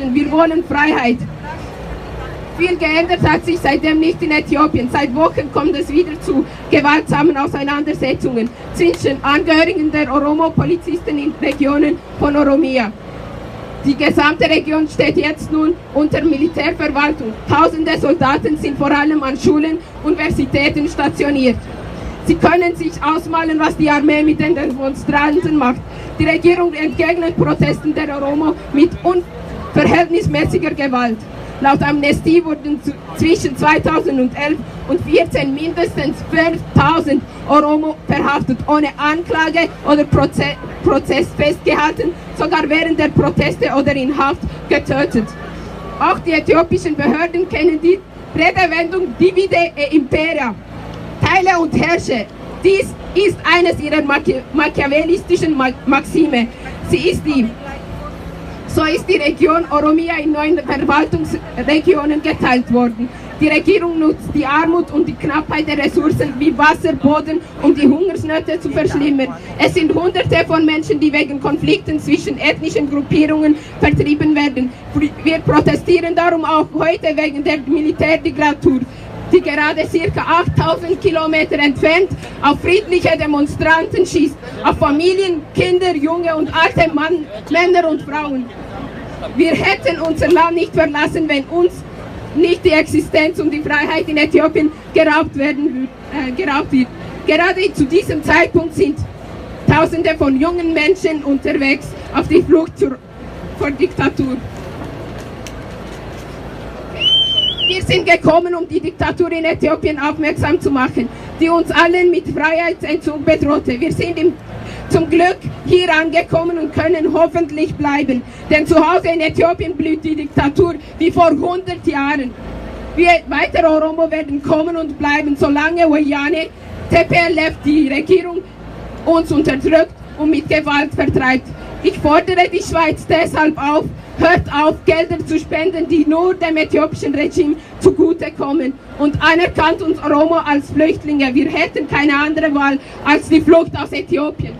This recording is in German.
Menschen, wir wollen Freiheit. Viel geändert hat sich seitdem nicht in Äthiopien. Seit Wochen kommt es wieder zu gewaltsamen Auseinandersetzungen zwischen Angehörigen der Oromo-Polizisten in Regionen von Oromia. Die gesamte Region steht jetzt nun unter Militärverwaltung. Tausende Soldaten sind vor allem an Schulen und Universitäten stationiert. Sie können sich ausmalen, was die Armee mit den Demonstranten macht. Die Regierung entgegnet Protesten der Oromo mit unverhältnismäßiger Gewalt. Laut Amnestie wurden zwischen 2011 und 2014 mindestens 5.000 Oromo verhaftet, ohne Anklage oder Prozess festgehalten, sogar während der Proteste oder in Haft getötet. Auch die äthiopischen Behörden kennen die Redewendung Divide e Imperia, teile und herrsche. Dies ist eines ihrer machiavellistischen Maxime. So ist die Region Oromia in 9 Verwaltungsregionen geteilt worden. Die Regierung nutzt die Armut und die Knappheit der Ressourcen wie Wasser, Boden, um die Hungersnöte zu verschlimmern. Es sind Hunderte von Menschen, die wegen Konflikten zwischen ethnischen Gruppierungen vertrieben werden. Wir protestieren darum auch heute wegen der Militärdiktatur, die gerade ca. 8000 Kilometer entfernt auf friedliche Demonstranten schießt, auf Familien, Kinder, junge und alte Männer und Frauen. Wir hätten unser Land nicht verlassen, wenn uns nicht die Existenz und die Freiheit in Äthiopien geraubt wird. Gerade zu diesem Zeitpunkt sind Tausende von jungen Menschen unterwegs auf die Flucht vor Diktatur. Wir sind gekommen, um die Diktatur in Äthiopien aufmerksam zu machen, die uns allen mit Freiheitsentzug bedrohte. Wir sind zum Glück hier angekommen und können hoffentlich bleiben. Denn zu Hause in Äthiopien blüht die Diktatur wie vor 100 Jahren. Wir weitere Oromo werden kommen und bleiben, solange Weyane TPLF die Regierung uns unterdrückt und mit Gewalt vertreibt. Ich fordere die Schweiz deshalb auf, hört auf, Gelder zu spenden, die nur dem äthiopischen Regime zugutekommen, und anerkannt uns Oromo als Flüchtlinge. Wir hätten keine andere Wahl als die Flucht aus Äthiopien.